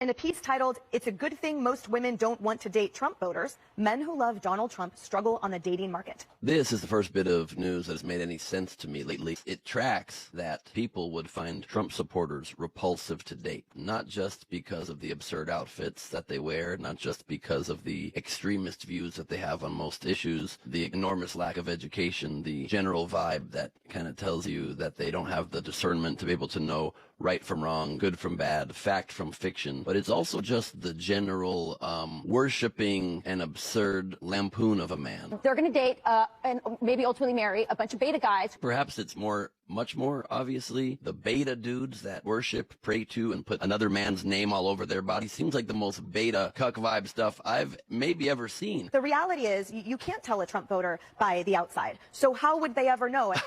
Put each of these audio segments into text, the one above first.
In a piece titled, "It's a Good Thing Most Women Don't Want to Date Trump Voters, Men Who Love Donald Trump Struggle on the Dating Market." This is the first bit of news that has made any sense to me lately. It tracks that people would find Trump supporters repulsive to date, not just because of the absurd outfits that they wear, not just because of the extremist views that they have on most issues, the enormous lack of education, the general vibe that kind of tells you that they don't have the discernment to be able to know right from wrong, good from bad, fact from fiction. But it's also just the general worshiping and absurd lampoon of a man. They're going to date and maybe ultimately marry a bunch of beta guys. Perhaps it's much more obviously the beta dudes that worship, pray to, and put another man's name all over their body. Seems like the most beta cuck vibe stuff I've maybe ever seen. The reality is you can't tell a Trump voter by the outside. So how would they ever know it?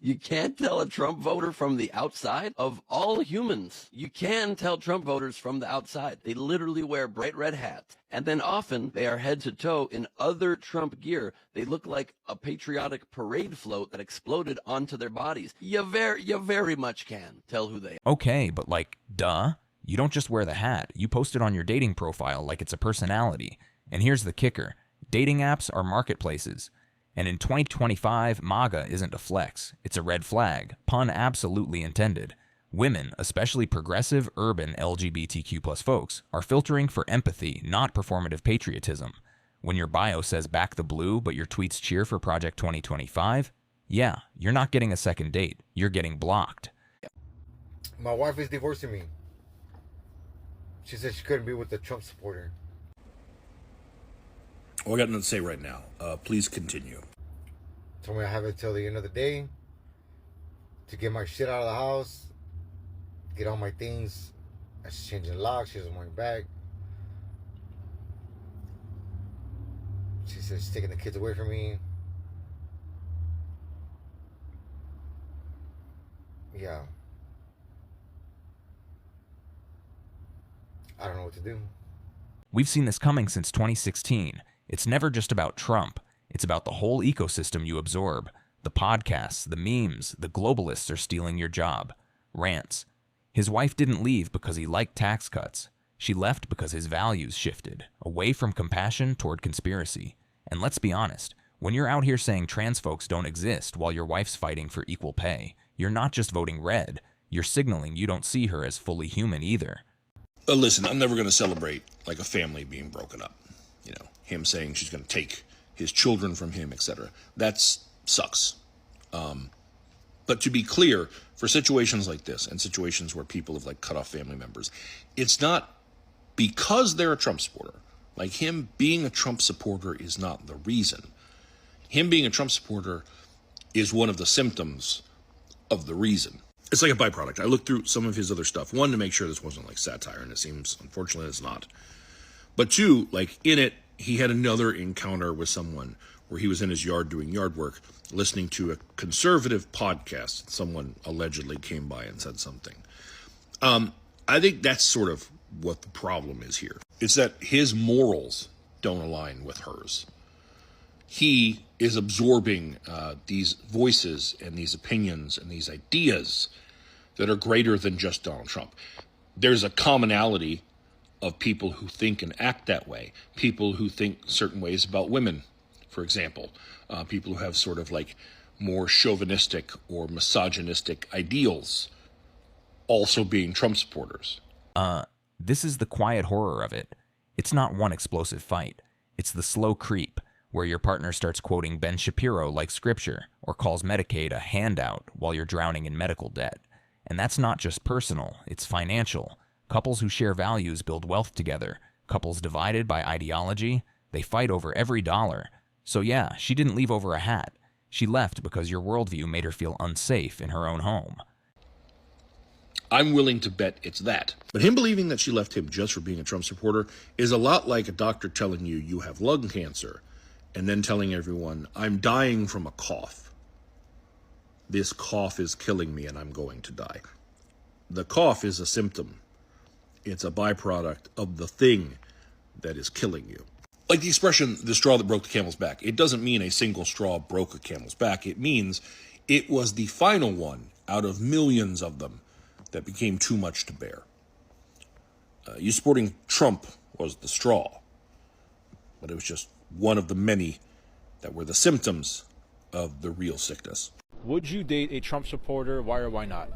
You can't tell a Trump voter from the outside? Of all humans, you can tell Trump voters from the outside. They literally wear bright red hats. And then often they are head to toe in other Trump gear. They look like a patriotic parade float that exploded onto their bodies. You very much can tell who they are. Okay, but like, duh. You don't just wear the hat. You post it on your dating profile like it's a personality. And here's the kicker. Dating apps are marketplaces. And in 2025, MAGA isn't a flex. It's a red flag. Pun absolutely intended. Women, especially progressive, urban LGBTQ+ folks, are filtering for empathy, not performative patriotism. When your bio says back the blue, but your tweets cheer for Project 2025, yeah, you're not getting a second date. You're getting blocked. My wife is divorcing me. She said she couldn't be with the Trump supporter. Well, I got nothing to say right now. Please continue. Told me I have it till the end of the day to get my shit out of the house, get all my things. She's changing the lock. She doesn't want it back. She says she's taking the kids away from me. Yeah. I don't know what to do. We've seen this coming since 2016. It's never just about Trump. It's about the whole ecosystem you absorb. The podcasts, the memes, the globalists are stealing your job. Rants. His wife didn't leave because he liked tax cuts. She left because his values shifted, away from compassion toward conspiracy. And let's be honest, when you're out here saying trans folks don't exist while your wife's fighting for equal pay, you're not just voting red, you're signaling you don't see her as fully human either. Listen, I'm never going to celebrate like a family being broken up. You know, him saying she's going to take his children from him, etc. That sucks. But to be clear, for situations like this and situations where people have like cut off family members, it's not because they're a Trump supporter. Like him being a Trump supporter is not the reason. Him being a Trump supporter is one of the symptoms of the reason. It's like a byproduct. I looked through some of his other stuff. One, to make sure this wasn't like satire, and it seems, unfortunately, it's not. But two, like in it, he had another encounter with someone where he was in his yard doing yard work, listening to a conservative podcast. Someone allegedly came by and said something. I think that's sort of what the problem is here. It's that his morals don't align with hers. He is absorbing these voices and these opinions and these ideas that are greater than just Donald Trump. There's a commonality of people who think and act that way, people who think certain ways about women, for example, people who have sort of like more chauvinistic or misogynistic ideals, also being Trump supporters. This is the quiet horror of it. It's not one explosive fight. It's the slow creep, where your partner starts quoting Ben Shapiro like scripture, or calls Medicaid a handout while you're drowning in medical debt. And that's not just personal, it's financial. Couples who share values build wealth together. Couples divided by ideology, they fight over every dollar. So yeah, she didn't leave over a hat. She left because your worldview made her feel unsafe in her own home. I'm willing to bet it's that. But him believing that she left him just for being a Trump supporter is a lot like a doctor telling you you have lung cancer and then telling everyone, I'm dying from a cough. This cough is killing me and I'm going to die. The cough is a symptom. It's a byproduct of the thing that is killing you. Like the expression, the straw that broke the camel's back. It doesn't mean a single straw broke a camel's back. It means it was the final one out of millions of them that became too much to bear. You supporting Trump was the straw, but it was just one of the many that were the symptoms of the real sickness. Would you date a Trump supporter? Why or why not?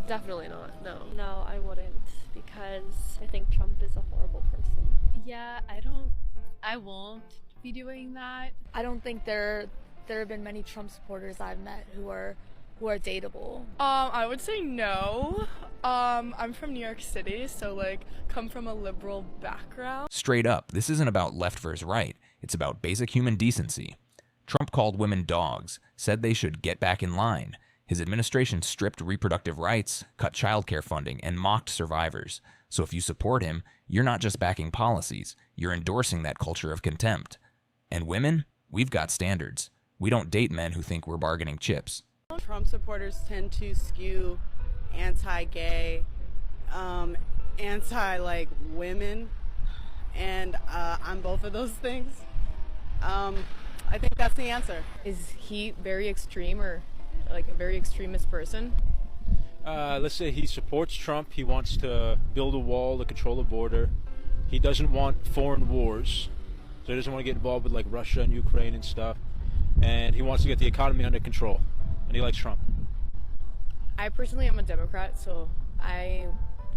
Definitely not, no. No, I wouldn't, because I think Trump is a horrible person. Yeah, I won't be doing that. I don't think there have been many Trump supporters I've met who are dateable. I would say no. I'm from New York City, so like come from a liberal background. Straight up, this isn't about left versus right. It's about basic human decency. Trump called women dogs, said they should get back in line. His administration stripped reproductive rights, cut childcare funding, and mocked survivors. So if you support him, you're not just backing policies, you're endorsing that culture of contempt. And women, we've got standards. We don't date men who think we're bargaining chips. Trump supporters tend to skew anti-gay, anti-like women, and I'm both of those things. I think that's the answer. Is he very extreme or like a very extremist person? Let's say he supports Trump. He wants to build a wall to control the border. He doesn't want foreign wars, so he doesn't want to get involved with like Russia and Ukraine and stuff. And he wants to get the economy under control. And he likes Trump. I personally am a Democrat, so I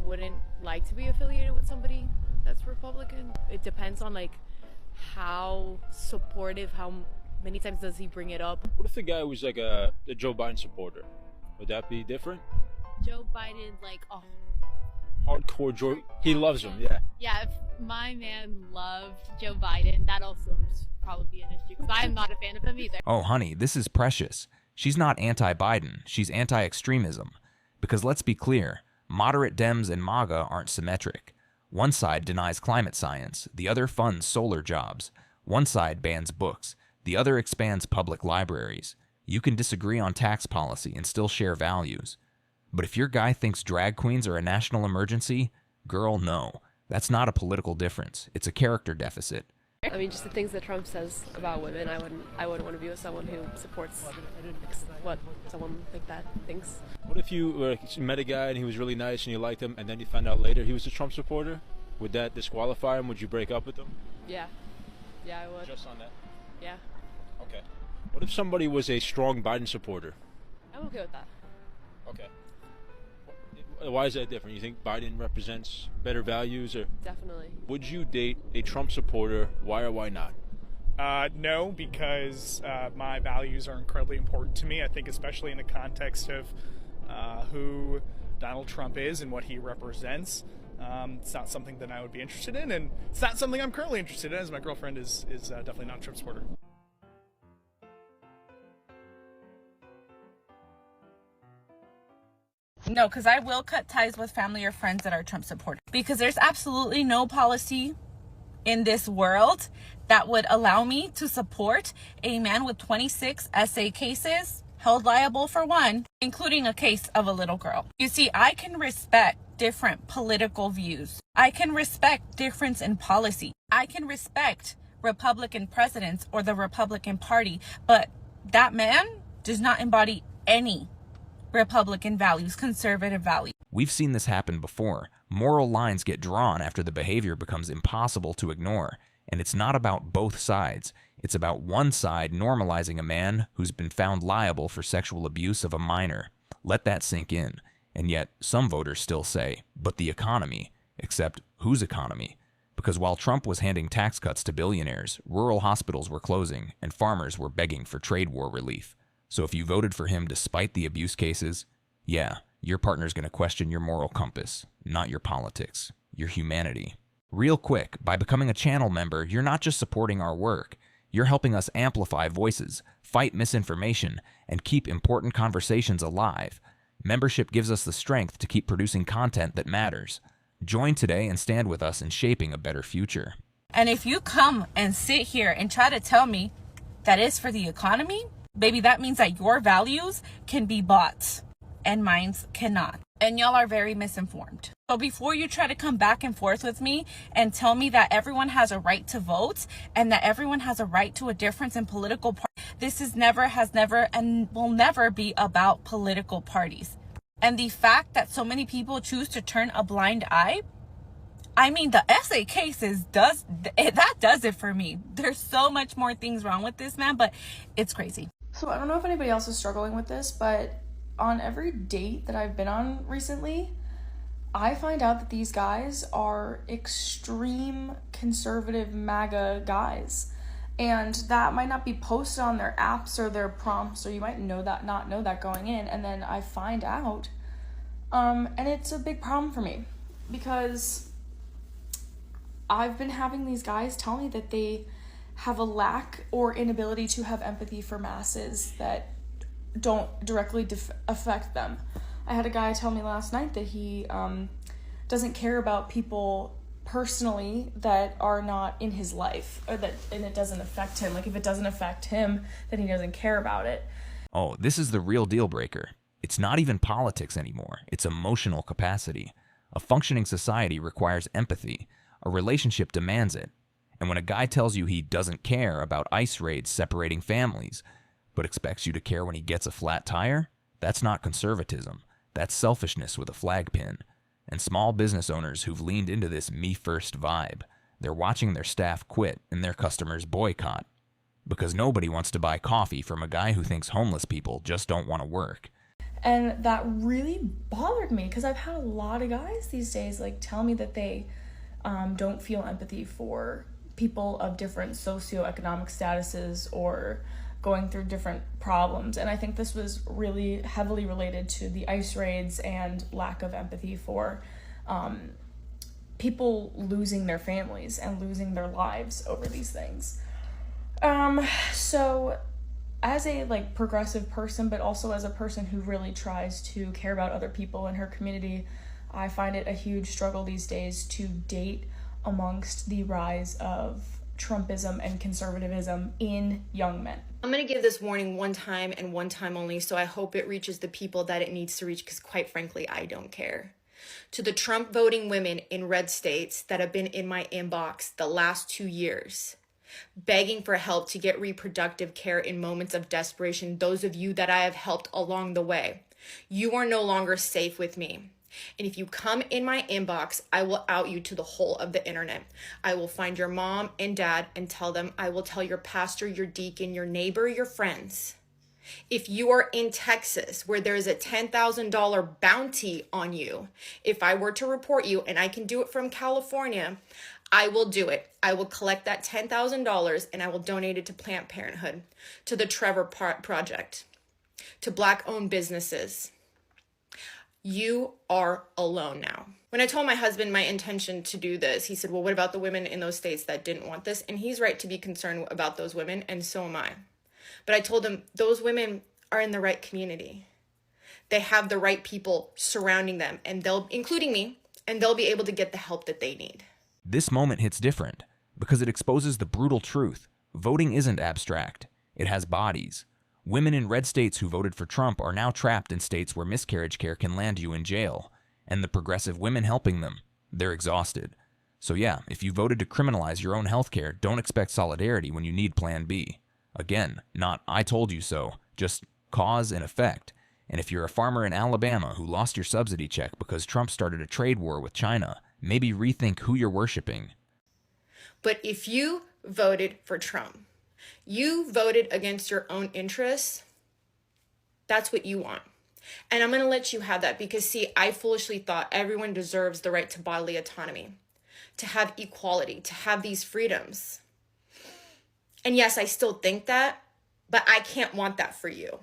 wouldn't like to be affiliated with somebody that's Republican. It depends on like how supportive, how many times does he bring it up. What if the guy was like a Joe Biden supporter? Would that be different? Joe Biden, like, oh. Hardcore Joe, he loves him, yeah. Yeah, if my man loved Joe Biden, that also would probably be an issue, because I'm not a fan of him either. Oh, honey, this is precious. She's not anti-Biden, she's anti-extremism. Because let's be clear, moderate Dems and MAGA aren't symmetric. One side denies climate science, the other funds solar jobs. One side bans books, the other expands public libraries. You can disagree on tax policy and still share values. But if your guy thinks drag queens are a national emergency, girl, no. That's not a political difference. It's a character deficit. I mean, just the things that Trump says about women, I wouldn't want to be with someone who supports what someone like that thinks. What if you met a guy and he was really nice and you liked him, and then you found out later he was a Trump supporter? Would that disqualify him? Would you break up with him? Yeah. Yeah, I would. Just on that? Yeah. Okay. What if somebody was a strong Biden supporter? I'm okay with that. Okay. Why is that different? You think Biden represents better values, or? Definitely. Would you date a Trump supporter? Why or why not? No, because my values are incredibly important to me. I think especially in the context of who Donald Trump is and what he represents. It's not something that I would be interested in, and it's not something I'm currently interested in, as my girlfriend is definitely not a Trump supporter. No, because I will cut ties with family or friends that are Trump supporters. Because there's absolutely no policy in this world that would allow me to support a man with 26 SA cases held liable for one, including a case of a little girl. You see, I can respect different political views. I can respect difference in policy. I can respect Republican presidents or the Republican Party, but that man does not embody any Republican values, conservative values. We've seen this happen before. Moral lines get drawn after the behavior becomes impossible to ignore. And it's not about both sides. It's about one side normalizing a man who's been found liable for sexual abuse of a minor. Let that sink in. And yet, some voters still say, but the economy. Except, whose economy? Because while Trump was handing tax cuts to billionaires, rural hospitals were closing, and farmers were begging for trade war relief. So if you voted for him despite the abuse cases, yeah, your partner's going to question your moral compass, not your politics, your humanity. Real quick, by becoming a channel member, you're not just supporting our work. You're helping us amplify voices, fight misinformation, and keep important conversations alive. Membership gives us the strength to keep producing content that matters. Join today and stand with us in shaping a better future. And if you come and sit here and try to tell me that it's for the economy, baby, that means that your values can be bought and mine cannot. And y'all are very misinformed. So before you try to come back and forth with me and tell me that everyone has a right to vote and that everyone has a right to a difference in political parties, this is never, has never, and will never be about political parties. And the fact that so many people choose to turn a blind eye I mean, the essay cases does it for me. There's so much more things wrong with this man, but it's crazy. So I don't know if anybody else is struggling with this, but on every date that I've been on recently, I find out that these guys are extreme conservative MAGA guys. And that might not be posted on their apps or their prompts, or you might not know that going in. And then I find out, and it's a big problem for me because I've been having these guys tell me that they have a lack or inability to have empathy for masses that don't directly affect them. I had a guy tell me last night that he doesn't care about people personally that are not in his life, and it doesn't affect him. Like, if it doesn't affect him, then he doesn't care about it. Oh, this is the real deal breaker. It's not even politics anymore. It's emotional capacity. A functioning society requires empathy. A relationship demands it. And when a guy tells you he doesn't care about ICE raids separating families, but expects you to care when he gets a flat tire, that's not conservatism. That's selfishness with a flag pin. And small business owners who've leaned into this me-first vibe, they're watching their staff quit and their customers boycott. Because nobody wants to buy coffee from a guy who thinks homeless people just don't want to work. And that really bothered me because I've had a lot of guys these days like tell me that they don't feel empathy for people of different socioeconomic statuses or going through different problems. And I think this was really heavily related to the ICE raids and lack of empathy for people losing their families and losing their lives over these things. So as a progressive person, but also as a person who really tries to care about other people in her community, I find it a huge struggle these days to date amongst the rise of Trumpism and conservatism in young men. I'm going to give this warning one time and one time only, so I hope it reaches the people that it needs to reach, because quite frankly, I don't care. To the Trump voting women in red states that have been in my inbox the last 2 years, begging for help to get reproductive care in moments of desperation, those of you that I have helped along the way, you are no longer safe with me. And if you come in my inbox, I will out you to the whole of the internet. I will find your mom and dad and tell them. I will tell your pastor, your deacon, your neighbor, your friends. If you are in Texas where there is a $10,000 bounty on you, if I were to report you, and I can do it from California, I will do it. I will collect that $10,000 and I will donate it to Planned Parenthood, to the Trevor Project, to Black-owned businesses. You are alone now. When I told my husband my intention to do this, he said, well, what about the women in those states that didn't want this? And he's right to be concerned about those women, and so am I. But I told him those women are in the right community. They have the right people surrounding them, and including me, and they'll be able to get the help that they need. This moment hits different because it exposes the brutal truth. Voting isn't abstract. It has bodies. Women in red states who voted for Trump are now trapped in states where miscarriage care can land you in jail. And the progressive women helping them, they're exhausted. So yeah, if you voted to criminalize your own healthcare, don't expect solidarity when you need Plan B. Again, not I told you so, just cause and effect. And if you're a farmer in Alabama who lost your subsidy check because Trump started a trade war with China, maybe rethink who you're worshiping. But if you voted for Trump, you voted against your own interests, that's what you want. And I'm going to let you have that because, see, I foolishly thought everyone deserves the right to bodily autonomy, to have equality, to have these freedoms. And yes, I still think that, but I can't want that for you.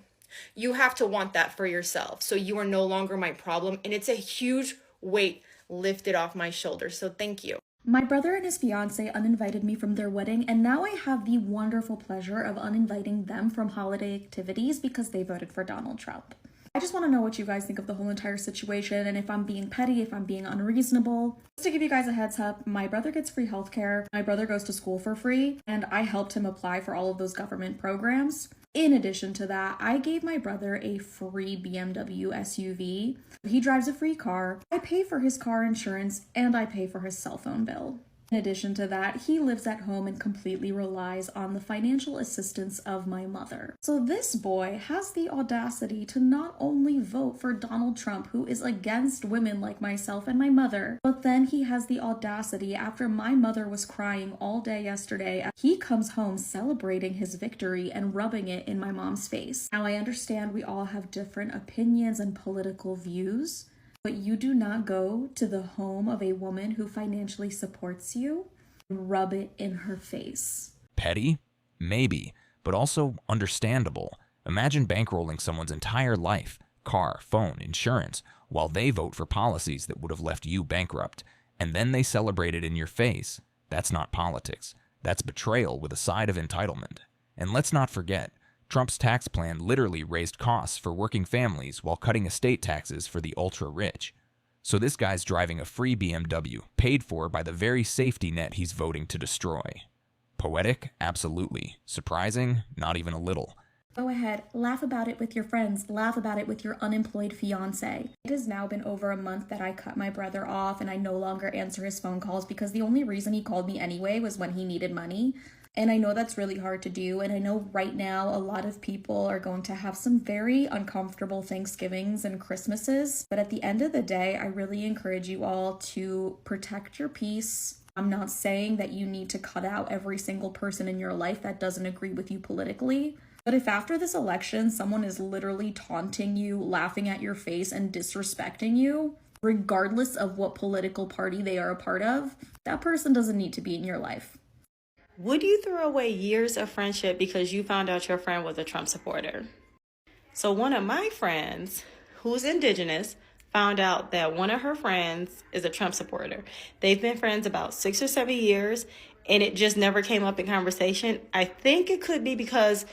You have to want that for yourself. So you are no longer my problem. And it's a huge weight lifted off my shoulders. So thank you. My brother and his fiance uninvited me from their wedding, and now I have the wonderful pleasure of uninviting them from holiday activities because they voted for Donald Trump. I just want to know what you guys think of the whole entire situation, and if I'm being petty, if I'm being unreasonable. Just to give you guys a heads up, my brother gets free healthcare, my brother goes to school for free, and I helped him apply for all of those government programs. In addition to that, I gave my brother a free BMW SUV. He drives a free car. I pay for his car insurance, and I pay for his cell phone bill. In addition to that, he lives at home and completely relies on the financial assistance of my mother. So this boy has the audacity to not only vote for Donald Trump, who is against women like myself and my mother, but then he has the audacity, after my mother was crying all day yesterday, he comes home celebrating his victory and rubbing it in my mom's face. Now, I understand we all have different opinions and political views, but you do not go to the home of a woman who financially supports you and rub it in her face. Petty? Maybe, but also understandable. Imagine bankrolling someone's entire life, car, phone, insurance, while they vote for policies that would have left you bankrupt, and then they celebrate it in your face. That's not politics. That's betrayal with a side of entitlement. And let's not forget, Trump's tax plan literally raised costs for working families while cutting estate taxes for the ultra-rich. So this guy's driving a free BMW, paid for by the very safety net he's voting to destroy. Poetic? Absolutely. Surprising? Not even a little. Go ahead, laugh about it with your friends, laugh about it with your unemployed fiance. It has now been over a month that I cut my brother off and I no longer answer his phone calls because the only reason he called me anyway was when he needed money. And I know that's really hard to do, and I know right now a lot of people are going to have some very uncomfortable Thanksgivings and Christmases, but at the end of the day, I really encourage you all to protect your peace. I'm not saying that you need to cut out every single person in your life that doesn't agree with you politically, but if after this election someone is literally taunting you, laughing at your face, and disrespecting you, regardless of what political party they are a part of, that person doesn't need to be in your life. Would you throw away years of friendship because you found out your friend was a Trump supporter? So one of my friends, who's indigenous, found out that one of her friends is a Trump supporter. They've been friends about 6 or 7 years, and it just never came up in conversation. I think it could be because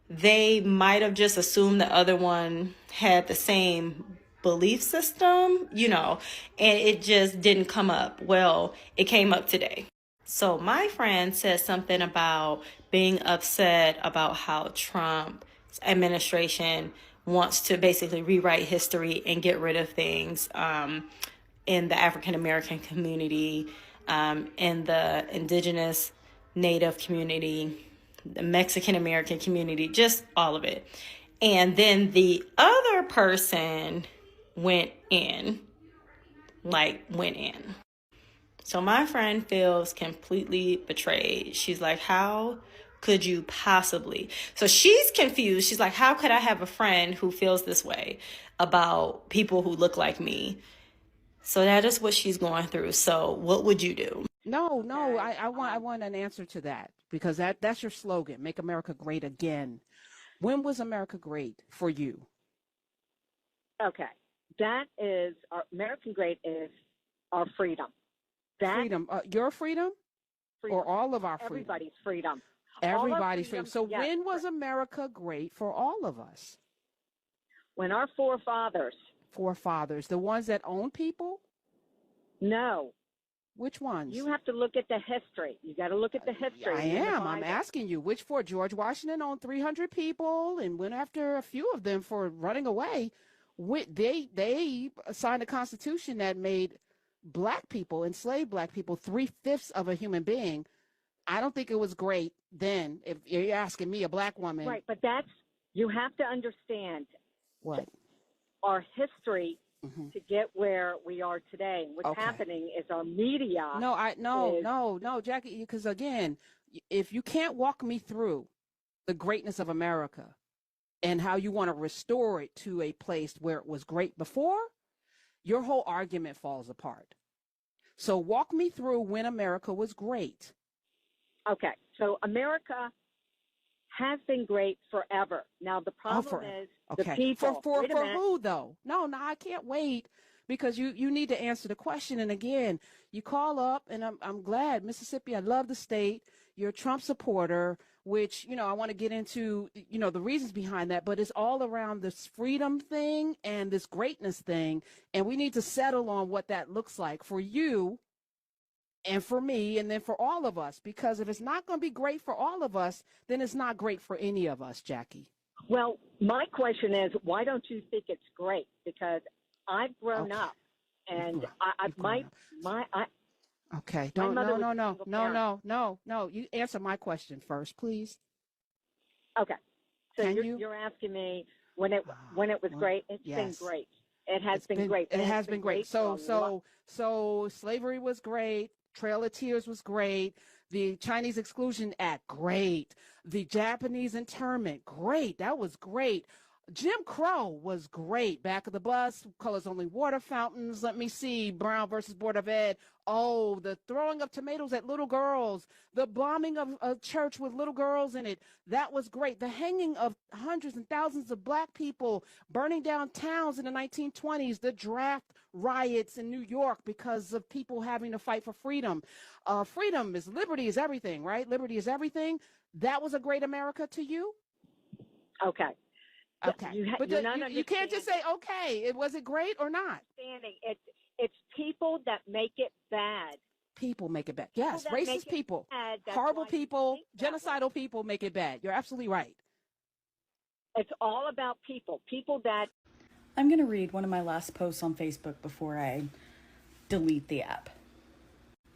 they might have just assumed the other one had the same belief system, and it just didn't come up. Well, it came up today. So my friend said something about being upset about how Trump's administration wants to basically rewrite history and get rid of things in the African American community, in the indigenous Native community, the Mexican American community, just all of it. And then the other person went in. So my friend feels completely betrayed. She's like, how could you possibly? So she's confused. She's like, how could I have a friend who feels this way about people who look like me? So that is what she's going through. So what would you do? No, I want an answer to that, because that's your slogan, Make America Great Again. When was America great for you? Okay. That is, American Great is our freedom. Freedom. Your freedom? Or all of our freedom? Everybody's freedom. Everybody's freedom. So yes. When was America great for all of us? When our forefathers. Forefathers. The ones that own people? No. Which ones? You have to look at the history. You got to look at the history. I am. I'm asking you. Which for? George Washington owned 300 people and went after a few of them for running away. They signed a constitution that made Black people, enslaved Black people, 3/5 of a human being. I don't think it was great then. If you're asking me, a Black woman, right? But you have to understand what our history to get where we are today. What's happening is our media. No, Jackie. Because again, if you can't walk me through the greatness of America and how you want to restore it to a place where it was great before, your whole argument falls apart. So walk me through when America was great. Okay, so America has been great forever. Now the problem is the people. For who though? No, I can't wait, because you need to answer the question. And again, you call up, and I'm glad, Mississippi. I love the state. You're a Trump supporter, which, I want to get into, the reasons behind that, but it's all around this freedom thing and this greatness thing. And we need to settle on what that looks like for you and for me, and then for all of us, because if it's not going to be great for all of us, then it's not great for any of us, Jackie. Well, my question is, why don't you think it's great? Because I've grown up, and Okay. My Don't, mother no, was no, a no, single no, parent. no. You answer my question first, please. Okay. So Can you're asking me when it was great. It's been Yes. great. It has been great. It has been great. for a So slavery was great. Trail of Tears was great. The Chinese Exclusion Act, great. The Japanese internment, great. That was great. Jim Crow was great. Back of the bus, colors only water fountains. Let me see. Brown versus Board of Ed. Oh, the throwing of tomatoes at little girls, the bombing of a church with little girls in it. That was great. The hanging of hundreds and thousands of black people, burning down towns in the 1920s, the draft riots in New York because of people having to fight for freedom. Freedom is liberty is everything, right? Liberty is everything. That was a great America to you? Okay. Okay. You can't just say, okay, was it great or not? It's people that make it bad. People make it bad. Yes, People that racist make it people, bad, that's horrible why you people, think that way. genocidal people make it bad. You're absolutely right. It's all about people. People that. I'm going to read one of my last posts on Facebook before I delete the app.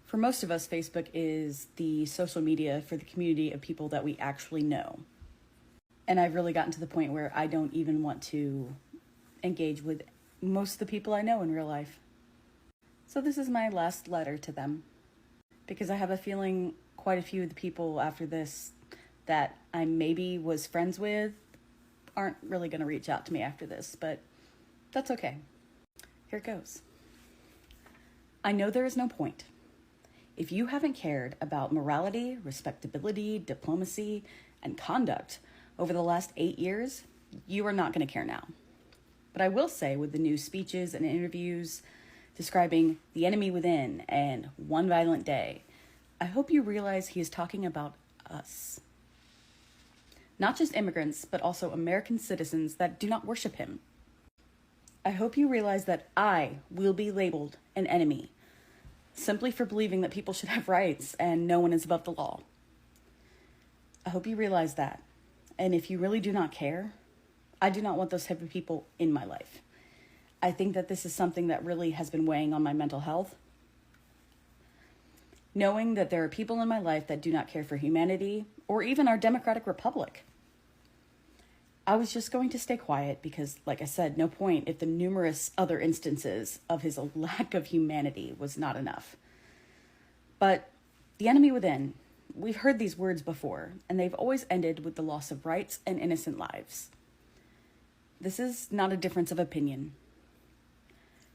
For most of us, Facebook is the social media for the community of people that we actually know. And I've really gotten to the point where I don't even want to engage with most of the people I know in real life. So this is my last letter to them, because I have a feeling quite a few of the people after this that I maybe was friends with aren't really going to reach out to me after this, but that's okay. Here it goes. I know there is no point. If you haven't cared about morality, respectability, diplomacy, and conduct over the last 8 years, you are not going to care now. But I will say, with the new speeches and interviews describing the enemy within and one violent day, I hope you realize he is talking about us. Not just immigrants, but also American citizens that do not worship him. I hope you realize that I will be labeled an enemy simply for believing that people should have rights and no one is above the law. I hope you realize that. And if you really do not care, I do not want those type of people in my life. I think that this is something that really has been weighing on my mental health. Knowing that there are people in my life that do not care for humanity or even our democratic republic. I was just going to stay quiet because, like I said, no point if the numerous other instances of his lack of humanity was not enough. But the enemy within, we've heard these words before, and they've always ended with the loss of rights and innocent lives. This is not a difference of opinion.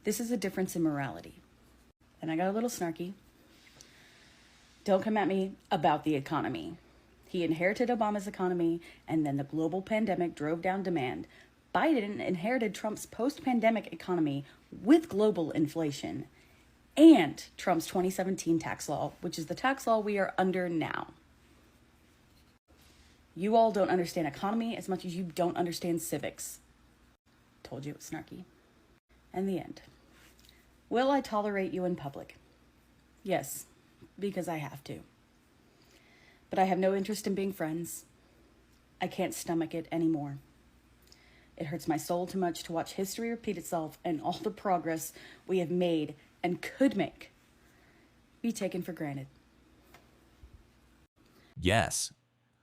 This is a difference in morality. And I got a little snarky. Don't come at me about the economy. He inherited Obama's economy, and then the global pandemic drove down demand. Biden inherited Trump's post-pandemic economy with global inflation and Trump's 2017 tax law, which is the tax law we are under now. You all don't understand economy as much as you don't understand civics. Told you it was snarky. And the end. Will I tolerate you in public? Yes, because I have to. But I have no interest in being friends. I can't stomach it anymore. It hurts my soul too much to watch history repeat itself and all the progress we have made and could make be taken for granted. Yes.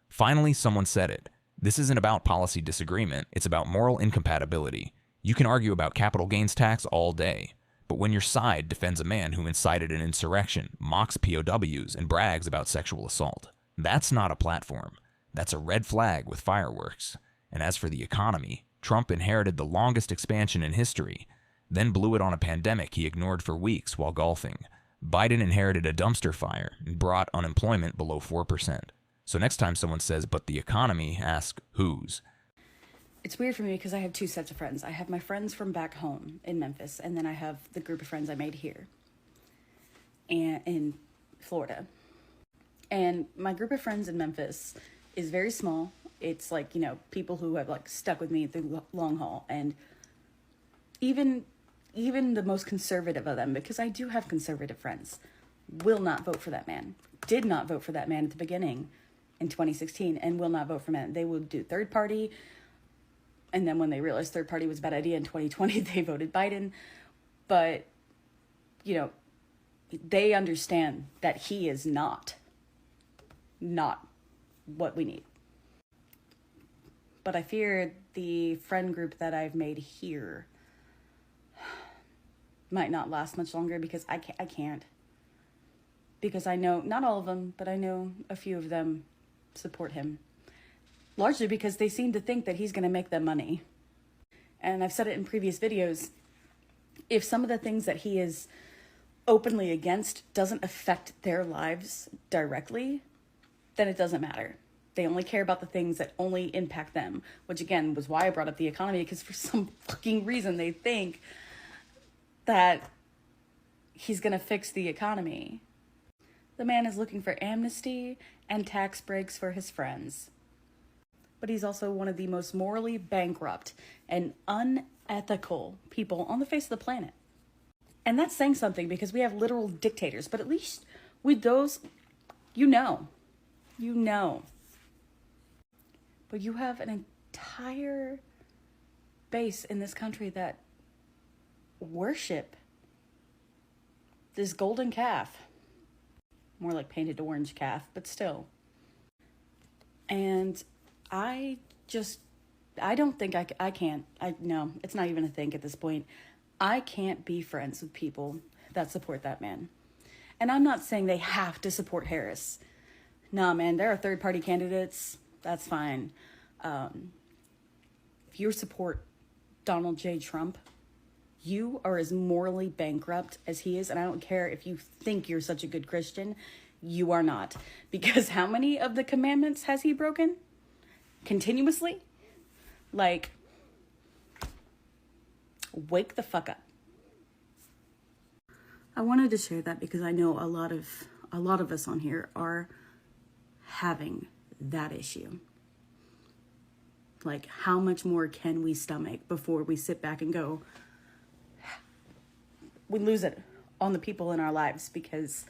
Finally, someone said it. This isn't about policy disagreement. It's about moral incompatibility. You can argue about capital gains tax all day, but when your side defends a man who incited an insurrection, mocks POWs, and brags about sexual assault, that's not a platform. That's a red flag with fireworks. And as for the economy, Trump inherited the longest expansion in history, then blew it on a pandemic he ignored for weeks while golfing. Biden inherited a dumpster fire and brought unemployment below 4%. So next time someone says, but the economy, ask whose. It's weird for me because I have two sets of friends. I have my friends from back home in Memphis, and then I have the group of friends I made here and in Florida. And my group of friends in Memphis is very small. It's like, you know, people who have like stuck with me through the long haul. And even the most conservative of them, because I do have conservative friends, will not vote for that man. Did not vote for that man at the beginning in 2016 and will not vote for him. They will do third party. And then when they realized third party was a bad idea in 2020, they voted Biden. But, you know, they understand that he is not what we need. But I fear the friend group that I've made here might not last much longer because I can't. Because I know, not all of them, but I know a few of them support him. Largely because they seem to think that he's going to make them money. And I've said it in previous videos, if some of the things that he is openly against doesn't affect their lives directly, then it doesn't matter. They only care about the things that only impact them, which again was why I brought up the economy, because for some fucking reason they think that he's going to fix the economy. The man is looking for amnesty and tax breaks for his friends. But he's also one of the most morally bankrupt and unethical people on the face of the planet. And that's saying something because we have literal dictators, but at least with those, you know. But you have an entire base in this country that worship this golden calf. More like painted orange calf, but still. And I don't think I can't. No, it's not even a thing at this point. I can't be friends with people that support that man. And I'm not saying they have to support Harris. Nah, man, there are third-party candidates. That's fine. If you support Donald J. Trump, you are as morally bankrupt as he is. And I don't care if you think you're such a good Christian. You are not. Because how many of the commandments has he broken? Continuously? Like, wake the fuck up. I wanted to share that because I know a lot of us on here are having that issue. Like, how much more can we stomach before we sit back and go, we lose it on the people in our lives because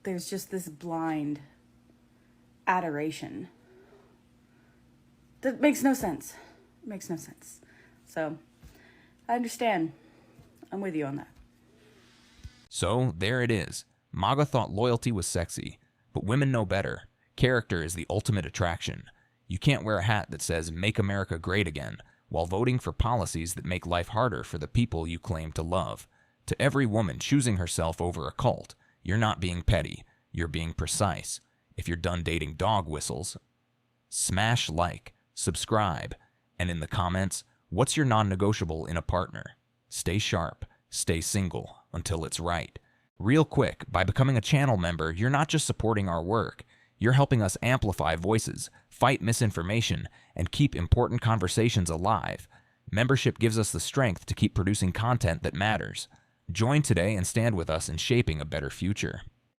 there's just this blind adoration that makes no sense. It makes no sense. So, I understand. I'm with you on that. So, there it is. MAGA thought loyalty was sexy, but women know better. Character is the ultimate attraction. You can't wear a hat that says, "Make America Great Again," while voting for policies that make life harder for the people you claim to love. To every woman choosing herself over a cult, you're not being petty, you're being precise. If you're done dating dog whistles, smash like, subscribe, and in the comments, what's your non-negotiable in a partner? Stay sharp, stay single, until it's right. Real quick, by becoming a channel member, you're not just supporting our work, you're helping us amplify voices, fight misinformation, and keep important conversations alive. Membership gives us the strength to keep producing content that matters. Join today and stand with us in shaping a better future.